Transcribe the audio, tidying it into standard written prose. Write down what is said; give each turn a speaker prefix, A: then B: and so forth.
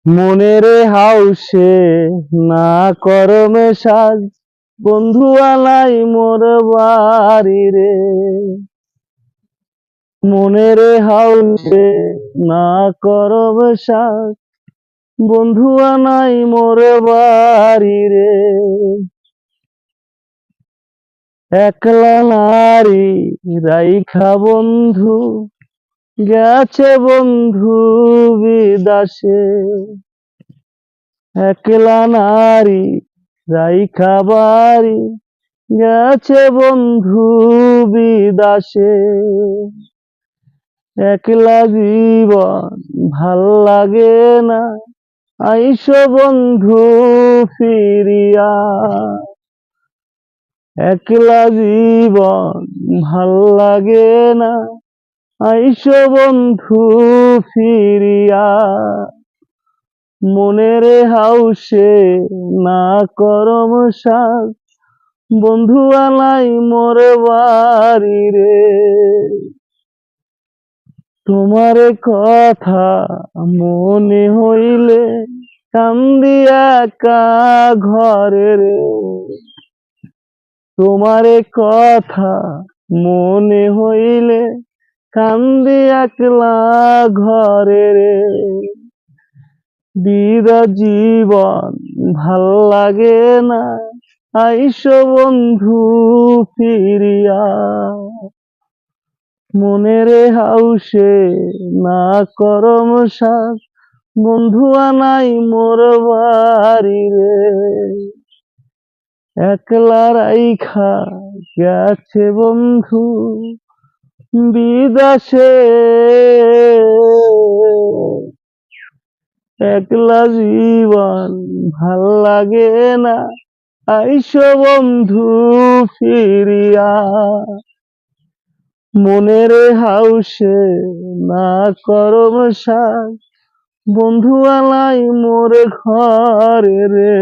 A: মনের হাউসে না করমে সাজ, বন্ধু আলাই মোর বাড়ি রে। মনের হাউসে না করমে সাজ, বন্ধু আনাই মোর বাড়ি রে। একলা নারী রাইখা বন্ধু গেছে বন্ধু বিদাসে। একলা নারী রাইখা বাড়ি গেছে বন্ধু বিদাসে। একলা জীবন ভাল লাগে না, আইসো বন্ধু ফিরিয়া। একলা জীবন ভাল লাগে না, আইসো বন্ধু ফিরিয়া। মনের হাউসে না করম সাজ, বন্ধু আলাই মোর বাড়ি রে। তোমার কথা মনে হইলে কান্দি একা ঘরে রে। তোমার কথা মনে হইলে কান্দি একলা ঘরে রে। বিরা জীবন ভাল লাগে না, আইসো বন্ধু ফিরিয়া। মনের হাউসে না করম সাজ, বন্ধু আনাই মোর বাড়ি রে। একলা রাইখা গেছে বন্ধু বিদেশে। একলা জীবন ভাল লাগে না, আইসো বন্ধু ফিরিয়া। মনের হাউসে না করম সাজ, বন্ধু আলাই মোর ঘরে রে।